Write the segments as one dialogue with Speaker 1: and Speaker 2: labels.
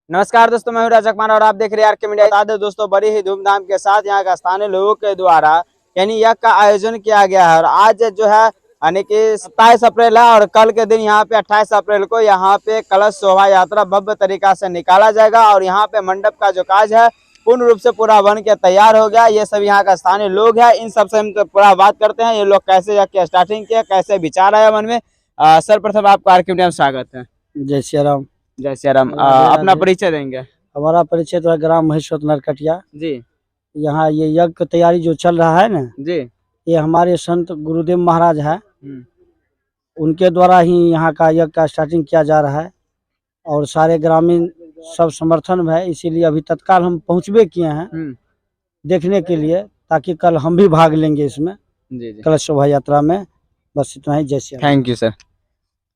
Speaker 1: नमस्कार दोस्तों, मैं हूं राजा कुमार और आप देख रहे हैं आरके मीडिया। बता दें दोस्तों, बड़ी ही धूमधाम के साथ यहाँ का स्थानीय लोगों के द्वारा यानी यज्ञ का आयोजन किया गया है। और आज जो है यानी कि 27 अप्रैल है और कल के दिन यहाँ पे 28 अप्रैल को यहाँ पे कलश शोभा यात्रा भव्य तरीका से निकाला जाएगा। और यहाँ पे मंडप का जो काज है पूर्ण रूप से पूरा बन के तैयार हो गया। ये सब यहाँ का स्थानीय लोग हैं, इन सबसे हम पूरा बात करते हैं। ये लोग कैसे यज्ञ की स्टार्टिंग किया, कैसे विचार आया मन में। सर्वप्रथम आपका आरके मीडिया में स्वागत है।
Speaker 2: जय श्री राम।
Speaker 1: जय श्री राम। अपना परिचय देंगे?
Speaker 2: हमारा परिचय तो है ग्राम महेश्वर नरकटिया
Speaker 1: जी।
Speaker 2: यहाँ ये यज्ञ की तैयारी जो चल रहा है ना
Speaker 1: जी।
Speaker 2: ये हमारे संत गुरुदेव महाराज है, उनके द्वारा ही यहाँ का यज्ञ का स्टार्टिंग किया जा रहा है। और सारे ग्रामीण सब समर्थन में है, इसीलिए अभी तत्काल हम पहुँचबे किए हैं देखने के लिए, ताकि कल हम भी भाग लेंगे इसमें कलश शोभा यात्रा में। बस इतना ही। जय Shri Ram.
Speaker 1: Thank you sir.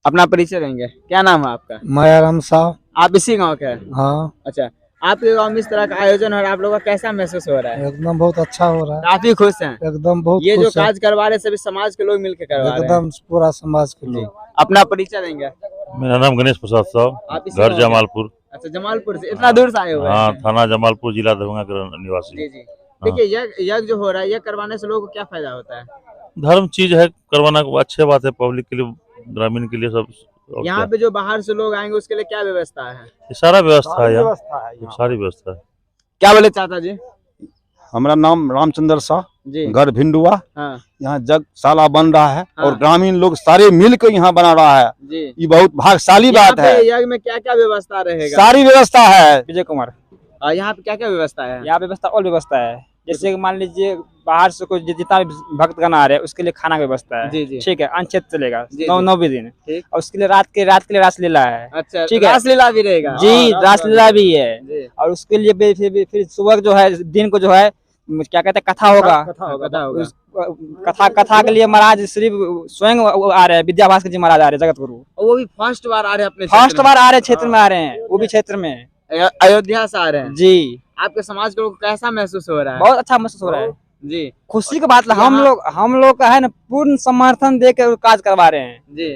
Speaker 1: अपना परिचय देंगे? क्या नाम है आपका?
Speaker 2: मायाराम साहब।
Speaker 1: आप इसी गांव के हैं?
Speaker 2: हाँ।
Speaker 1: अच्छा, आपके गांव में इस तरह का आयोजन हो रहा है, आप लोगों का कैसा महसूस हो रहा है?
Speaker 2: एकदम बहुत अच्छा हो रहा है।
Speaker 1: काफी खुश हैं?
Speaker 2: एकदम बहुत
Speaker 1: ये जो काज करवा रहे सभी समाज के लोग मिलकर करवा रहे हैं?
Speaker 2: एकदम पूरा समाज के लोग।
Speaker 1: अपना परिचय देंगे?
Speaker 3: मेरा नाम गणेश प्रसाद साहब, घर जमालपुर।
Speaker 1: अच्छा, जमालपुर से इतना दूर से आए हुए हैं?
Speaker 3: हाँ, थाना जमालपुर, जिला दरभंगा का निवासी।
Speaker 1: जी जी। देखिए यज्ञ जो हो रहा है, यज्ञ करवाने से लोगों को क्या फायदा होता है?
Speaker 3: धर्म चीज है, करवाना अच्छी बात है, पब्लिक के लिए, ग्रामीण के लिए सब।
Speaker 1: यहाँ पे जो बाहर से लोग आएंगे उसके लिए क्या व्यवस्था है?
Speaker 3: ये सारा व्यवस्था है यहाँ, सारी व्यवस्था है।
Speaker 1: क्या बोले चाचा जी?
Speaker 4: हमारा नाम रामचंद्र शाह,
Speaker 1: जी।
Speaker 4: घर भिंडुआ।
Speaker 1: हाँ।
Speaker 4: यहाँ यज्ञशाला बन रहा है।
Speaker 1: हाँ।
Speaker 4: और ग्रामीण लोग सारे मिलकर यहाँ बना रहा है।
Speaker 1: जी।
Speaker 4: ये बहुत भाग्यशाली बात है।
Speaker 1: यज्ञ में क्या क्या व्यवस्था रहेगा?
Speaker 4: सारी व्यवस्था है।
Speaker 5: विजय कुमार।
Speaker 1: यहाँ पे क्या क्या व्यवस्था है?
Speaker 5: यहाँ व्यवस्था और व्यवस्था है, जैसे कि मान लीजिए बाहर से कोई जितना भी भक्तगण आ रहे हैं उसके लिए खाना की व्यवस्था है।
Speaker 1: जी जी।
Speaker 5: ठीक है, अनछेद चलेगा
Speaker 1: जी,
Speaker 5: 9 दिन।
Speaker 1: ठीक।
Speaker 5: और उसके लिए रात के लिए रासलीला है।
Speaker 1: अच्छा,
Speaker 5: ठीक है।
Speaker 1: रासलीला भी रहेगा?
Speaker 5: जी, रासलीला भी है।
Speaker 1: जी।
Speaker 5: और उसके लिए फिर सुबह जो है, दिन को जो है क्या कहते हैं, कथा होगा। कथा के लिए महाराज श्री स्वयं आ रहे हैं, विद्याभास्कर जी महाराज आ रहे हैं, जगत गुरु।
Speaker 1: वो भी फर्स्ट बार आ रहे हैं अपने
Speaker 5: फर्स्ट बार आ रहे हैं, क्षेत्र में आ रहे हैं, वो भी क्षेत्र में,
Speaker 1: अयोध्या से आ रहे हैं।
Speaker 5: जी।
Speaker 1: आपके समाज को कैसा महसूस हो रहा है?
Speaker 5: बहुत अच्छा महसूस हो रहा है
Speaker 1: जी।
Speaker 5: खुशी की बात है। हम लोग का है ना, पूर्ण समर्थन दे के काज करवा रहे हैं
Speaker 1: जी।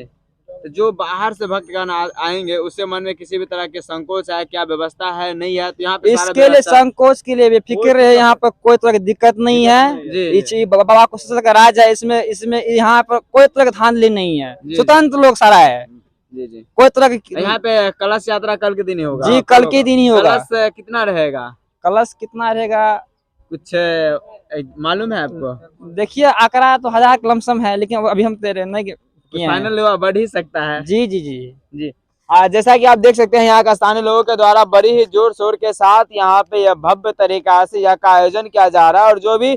Speaker 1: तो जो बाहर से भक्तगण आएंगे उससे मन में किसी भी तरह के संकोच है, क्या व्यवस्था है नहीं है? तो यहाँ पे
Speaker 5: इसके लिए संकोच के लिए फिक्र है, यहाँ पर कोई तरह की दिक्कत नहीं है। बाबा को का राज है, इसमें यहाँ पर कोई तरह की धांधली नहीं है, स्वतंत्र लोग सारा है।
Speaker 1: जी जी।
Speaker 5: कोई तरह की।
Speaker 1: यहाँ पे कलश यात्रा कल के दिन ही होगा?
Speaker 5: जी, कल के दिन ही होगा।
Speaker 1: कलश कितना रहेगा?
Speaker 5: कलश कितना रहेगा
Speaker 1: कुछ मालूम है आपको?
Speaker 5: देखिए, आंकड़ा तो 1000 लमसम है, लेकिन अभी हम तेरे नहीं
Speaker 1: फाइनल बढ़ ही सकता है।
Speaker 5: जी जी जी
Speaker 1: जी। जैसा कि आप देख सकते हैं यहाँ का स्थानीय लोगों के द्वारा बड़ी ही जोर शोर के साथ यहाँ पे यह भव्य तरीका से यह का आयोजन किया जा रहा है। और जो भी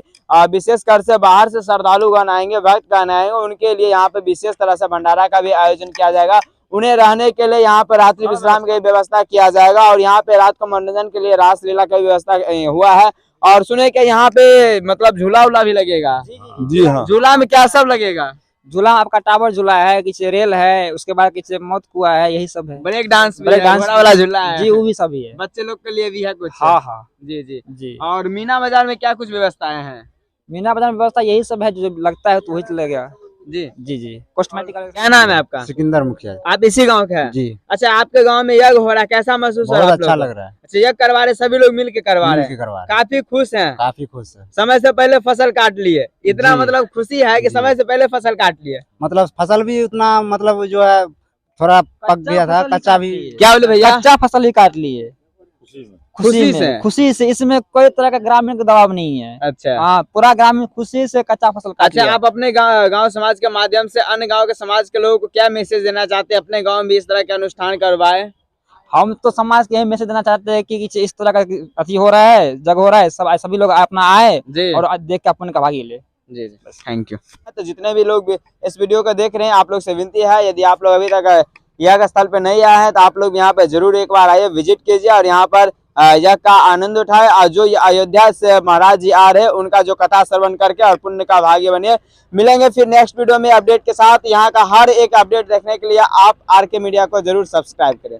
Speaker 1: विशेषकर से बाहर से श्रद्धालुगण आएंगे, भक्तगण आएंगे, उनके लिए यहाँ पे विशेष तरह से भंडारा का भी आयोजन किया जाएगा। उन्हें रहने के लिए यहाँ पे रात्रि विश्राम की व्यवस्था किया जाएगा। और यहाँ पे रात को मनोरंजन के लिए रासलीला की व्यवस्था हुआ है। और सुने कि यहाँ पे मतलब झूला उला भी लगेगा?
Speaker 4: जी हाँ।
Speaker 1: झूला में क्या सब लगेगा?
Speaker 5: झूला आपका टावर झूला है, किसी रेल है, उसके बाद किसी मौत कुआ है, यही सब है।
Speaker 1: ब्रेक डांस भी है,
Speaker 5: डांस
Speaker 1: वाला झूला है?
Speaker 5: जी, वो भी सभी है।
Speaker 1: बच्चे लोग के लिए भी है कुछ?
Speaker 5: हाँ हाँ।
Speaker 1: जी जी
Speaker 5: जी।
Speaker 1: और मीना बाजार में क्या कुछ व्यवस्थाएं हैं?
Speaker 5: मीना बाजार में व्यवस्था यही सब है, जो लगता है तो वही चलेगा।
Speaker 1: जी
Speaker 5: जी जी। कॉस्मेटिक।
Speaker 1: क्या नाम है आपका?
Speaker 2: सिकंदर मुखिया
Speaker 1: आप इसी गांव के हैं?
Speaker 2: जी।
Speaker 1: अच्छा, आपके गांव में यज्ञ हो रहा है, कैसा महसूस हो रहा है?
Speaker 2: बहुत अच्छा लग रहा है।
Speaker 1: अच्छा, यज्ञ करवा रहे सभी लोग मिल के करवा रहे हैं? काफी खुश हैं?
Speaker 2: काफी खुश है।
Speaker 1: समय से पहले फसल काट लिए, इतना मतलब खुशी है कि समय से पहले फसल काट लिए।
Speaker 2: मतलब फसल भी उतना मतलब जो है थोड़ा पक गया था, कच्चा भी।
Speaker 1: क्या बोले भैया?
Speaker 5: कच्चा फसल ही काट लिए खुशी से। इसमें कोई तरह का ग्रामीण का दबाव नहीं है।
Speaker 1: अच्छा।
Speaker 5: हाँ, पूरा ग्रामीण खुशी से कच्चा फसल काट
Speaker 1: अच्छा,
Speaker 5: लिया।
Speaker 1: आप अपने गांव समाज के माध्यम से अन्य गांव के समाज के लोगों को क्या मैसेज देना चाहते हैं? अपने गांव में भी इस तरह के अनुष्ठान करवाए?
Speaker 5: हम तो समाज के यही मैसेज देना चाहते हैं कि इस तरह का अति हो रहा है, जग हो रहा है, सभी लोग अपना आए और देख के अपन का भागी ले।
Speaker 1: जी जी, थैंक यू। तो जितने भी लोग इस वीडियो को देख रहे हैं, आप लोग से विनती है, यदि आप लोग अभी तक यज्ञ स्थल पे नहीं आए हैं तो आप लोग यहाँ पे जरूर एक बार आइए, विजिट कीजिए और यहाँ पर यज्ञ का आनंद उठाए। और जो अयोध्या से महाराज जी आ रहे हैं उनका जो कथा श्रवण करके और पुण्य का भागी बनिए। मिलेंगे फिर नेक्स्ट वीडियो में अपडेट के साथ। यहाँ का हर एक अपडेट देखने के लिए आप आरके मीडिया को जरूर सब्सक्राइब करें।